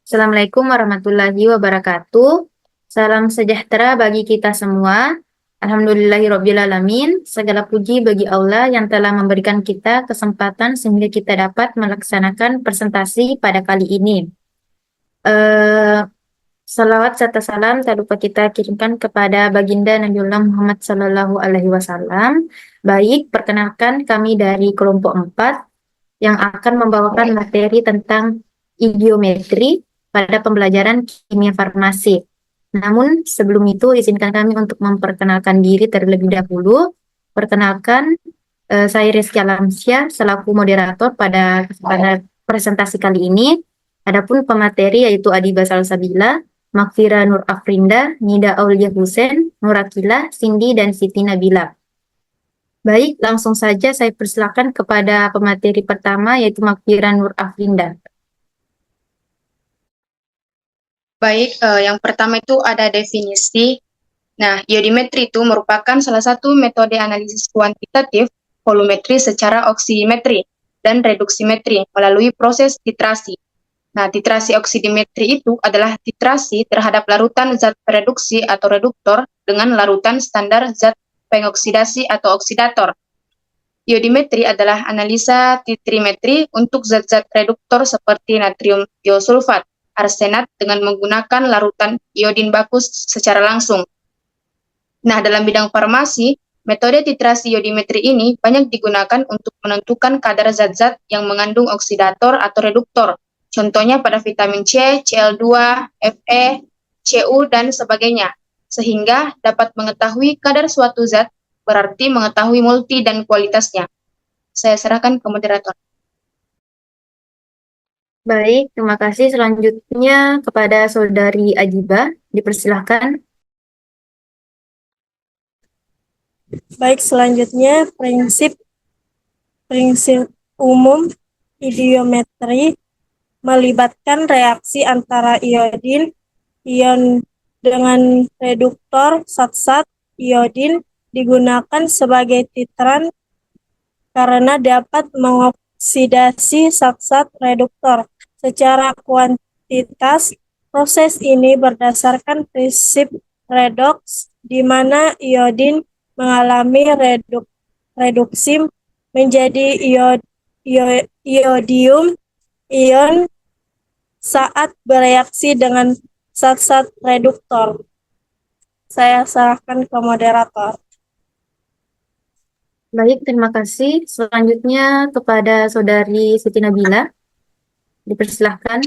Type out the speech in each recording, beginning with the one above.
Assalamualaikum warahmatullahi wabarakatuh. Salam sejahtera bagi kita semua. Alhamdulillahirrabbilalamin. Segala puji bagi Allah yang telah memberikan kita kesempatan sehingga kita dapat melaksanakan presentasi pada kali ini. Eh, Salawat serta salam tak lupa kita kirimkan kepada Baginda Nabiullah Muhammad Sallallahu Alaihi Wasallam. Baik, perkenalkan kami dari kelompok 4 yang akan membawakan materi tentang idiometri pada pembelajaran kimia farmasi. Namun sebelum itu izinkan kami untuk memperkenalkan diri terlebih dahulu. Perkenalkan, saya Rizky Alamsyah selaku moderator pada presentasi kali ini. Adapun pemateri yaitu Adiba Salsabila, Makfira Nur Afrinda, Nida Aulia Hussein, Nurakila, Cindy, dan Siti Nabila. Baik, langsung saja saya persilakan kepada pemateri pertama yaitu Makfira Nur Afrinda. Baik, yang pertama itu ada definisi. Nah, iodimetri itu merupakan salah satu metode analisis kuantitatif volumetri secara oksimetri dan reduksimetri melalui proses titrasi. Nah, titrasi oksimetri itu adalah titrasi terhadap larutan zat reduksi atau reduktor dengan larutan standar zat pengoksidasi atau oksidator. Iodimetri adalah analisa titrimetri untuk zat-zat reduktor seperti natrium tiosulfat, arsenat dengan menggunakan larutan iodin bakus secara langsung. Nah, dalam bidang farmasi, metode titrasi iodimetri ini banyak digunakan untuk menentukan kadar zat-zat yang mengandung oksidator atau reduktor. Contohnya pada vitamin C, Cl2, Fe, Cu, dan sebagainya. Sehingga dapat mengetahui kadar suatu zat, berarti mengetahui multi dan kualitasnya. Saya serahkan ke moderator. Baik, terima kasih. Selanjutnya kepada Saudari Ajiba, dipersilahkan. Baik, selanjutnya prinsip umum idiometri melibatkan reaksi antara ion dengan reduktor zat-zat iodin digunakan sebagai titran karena dapat mengoksidasi zat-zat reduktor. Secara kuantitas, proses ini berdasarkan prinsip redoks, di mana iodin mengalami reduksi menjadi iodium ion saat bereaksi dengan zat-zat reduktor. Saya serahkan ke moderator. Baik, terima kasih. Selanjutnya kepada Saudari Siti Nabila, dipersilahkan.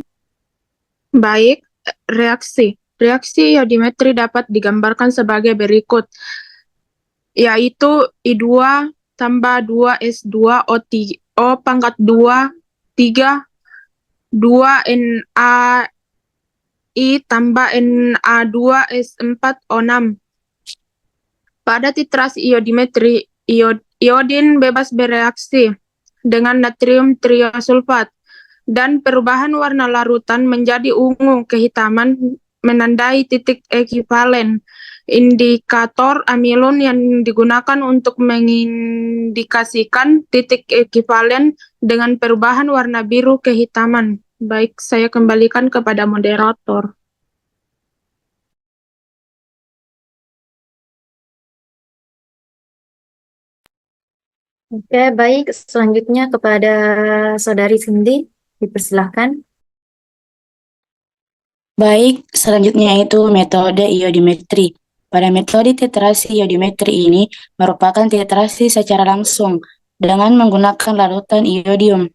Baik, reaksi. Reaksi iodimetri dapat digambarkan sebagai berikut, yaitu I2 tambah 2S2O3, O pangkat 2, 3, 2NaI tambah Na2S4O6. Pada titrasi iodimetri, iodin bebas bereaksi dengan natrium triosulfat dan perubahan warna larutan menjadi ungu kehitaman menandai titik ekivalen. Indikator amilon yang digunakan untuk mengindikasikan titik ekivalen dengan perubahan warna biru kehitaman. Baik, saya kembalikan kepada moderator. Oke, baik. Selanjutnya kepada Saudari Cindy, dipersilahkan. Baik, selanjutnya itu metode iodimetri. Pada metode titrasi iodimetri ini merupakan titrasi secara langsung dengan menggunakan larutan iodium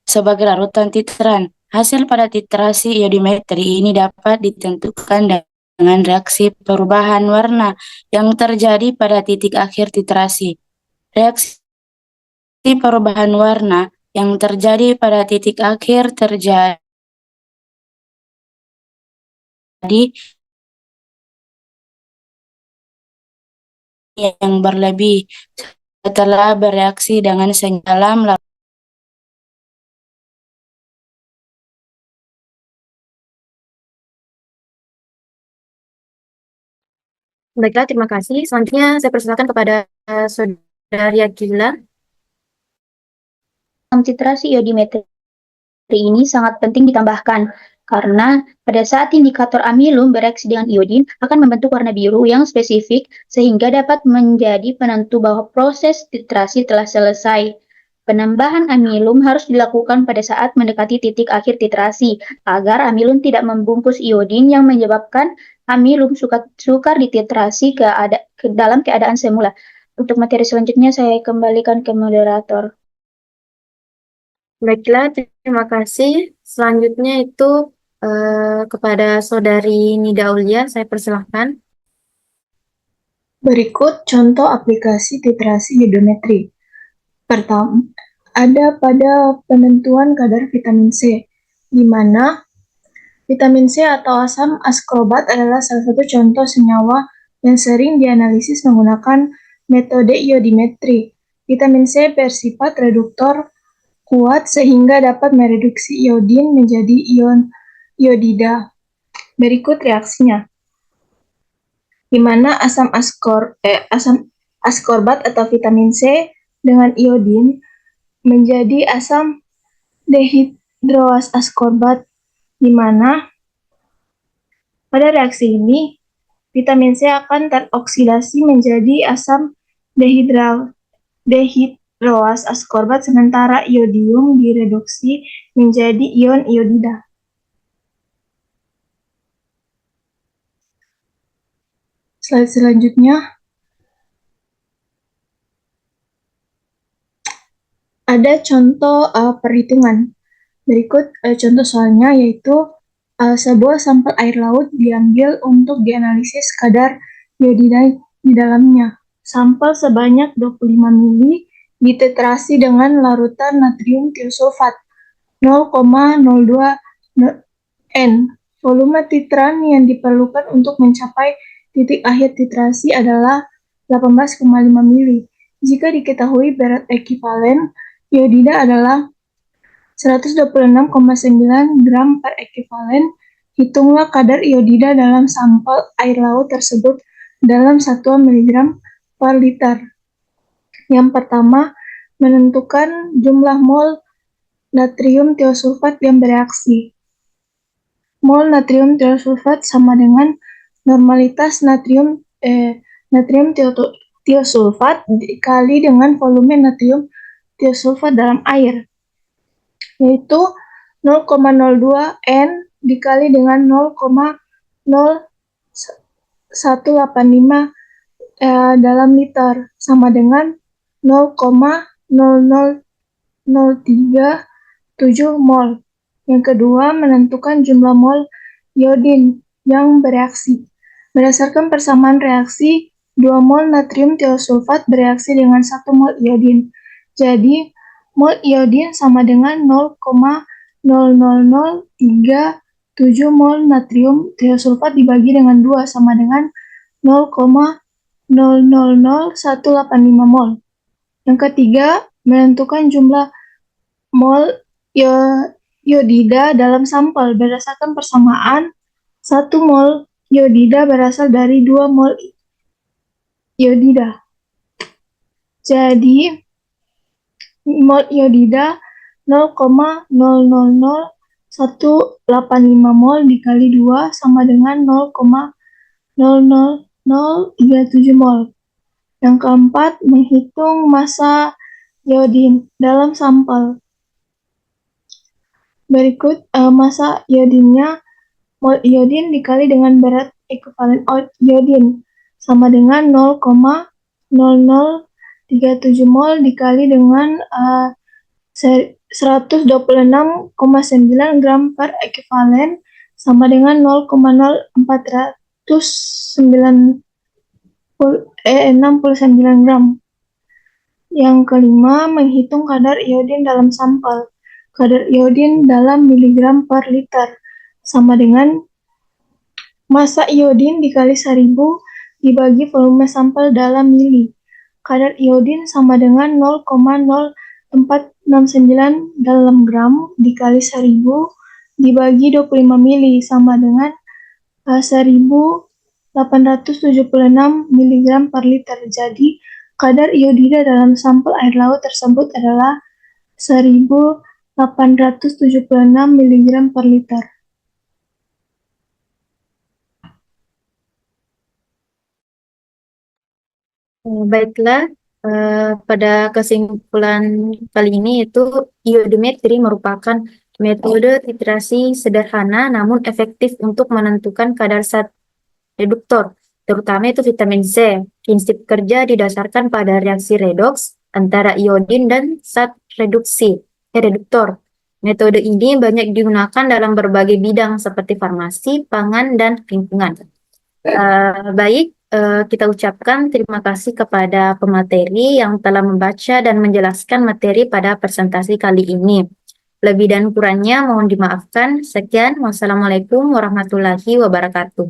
sebagai larutan titran. Hasil pada titrasi iodimetri ini dapat ditentukan dengan reaksi perubahan warna yang terjadi pada titik akhir titrasi. Reaksi perubahan warna yang terjadi pada titik akhir terjadi yang berlebih setelah bereaksi dengan senyalam. Baiklah, terima kasih. Selanjutnya saya persilakan kepada Saudari Akila. Titrasi iodimetri ini sangat penting ditambahkan Karena pada saat indikator amilum bereaksi dengan iodin akan membentuk warna biru yang spesifik sehingga dapat menjadi penentu bahwa proses titrasi telah selesai. Penambahan amilum harus dilakukan pada saat mendekati titik akhir titrasi agar amilum tidak membungkus iodin yang menyebabkan amilum sukar dititrasi ke dalam keadaan semula. Untuk materi selanjutnya saya kembalikan ke moderator. Baiklah, terima kasih. Selanjutnya itu kepada Saudari Nida Aulia, saya persilahkan. Berikut contoh aplikasi titrasi iodometri. Pertama, ada pada penentuan kadar vitamin C, di mana vitamin C atau asam ascorbat adalah salah satu contoh senyawa yang sering dianalisis menggunakan metode iodimetri. Vitamin C bersifat reduktor kuat sehingga dapat mereduksi iodin menjadi ion iodida. Berikut reaksinya, di mana asam ascorbat atau vitamin C dengan iodin menjadi asam dehidroas ascorbat, di mana pada reaksi ini vitamin C akan teroksidasi menjadi asam dehidroas ascorbat sementara iodium direduksi menjadi ion iodida. Slide selanjutnya, ada contoh perhitungan. Berikut contoh soalnya, yaitu sebuah sampel air laut diambil untuk dianalisis kadar iodida di dalamnya. Sampel sebanyak 25 mili dititrasi dengan larutan natrium tiosulfat 0,02 N. Volume titran yang diperlukan untuk mencapai titik akhir titrasi adalah 18,5 mili. Jika diketahui berat ekivalen iodida adalah 126,9 gram per ekivalen, hitunglah kadar iodida dalam sampel air laut tersebut dalam satuan miligram per liter. Yang pertama, menentukan jumlah mol natrium tiosulfat yang bereaksi. Mol natrium tiosulfat sama dengan normalitas natrium tiosulfat dikali dengan volume natrium tiosulfat dalam air, yaitu 0,02 N dikali dengan 0,0185 dalam liter sama dengan 0,00037 mol. Yang kedua, menentukan jumlah mol iodin yang bereaksi. Berdasarkan persamaan reaksi, 2 mol natrium tiosulfat bereaksi dengan 1 mol iodin. Jadi, mol iodin sama dengan 0,00037 mol natrium tiosulfat dibagi dengan 2 sama dengan 0,000185 mol. Yang ketiga, menentukan jumlah mol iodida dalam sampel. Berdasarkan persamaan, 1 mol iodida berasal dari 2 mol iodida. Jadi, mol iodida 0,000185 mol dikali 2 sama dengan 0,00037 mol. Yang keempat, menghitung massa iodin dalam sampel. Berikut massa iodinnya, mol iodin dikali dengan berat ekivalen iodin sama dengan 0,0037 mol dikali dengan 126,9 gram per ekivalen sama dengan 0,0469 gram. Yang kelima, menghitung kadar iodin dalam sampel. Kadar iodin dalam miligram per liter sama dengan massa iodin dikali 1000 dibagi volume sampel dalam mili. Kadar iodin sama dengan 0,0469 dalam gram dikali 1000 dibagi 25 mili sama dengan 1876 mg per liter. Jadi, kadar iodida dalam sampel air laut tersebut adalah 1876 mg per liter. Baiklah, pada kesimpulan kali ini itu iodimetri merupakan metode titrasi sederhana namun efektif untuk menentukan kadar zat reduktor, terutama itu vitamin C. Prinsip kerja didasarkan pada reaksi redoks antara iodin dan zat reduktor. Metode ini banyak digunakan dalam berbagai bidang seperti farmasi, pangan, dan lingkungan. Baik, kita ucapkan terima kasih kepada pemateri yang telah membaca dan menjelaskan materi pada presentasi kali ini. Lebih dan kurangnya mohon dimaafkan. Sekian, wassalamualaikum warahmatullahi wabarakatuh.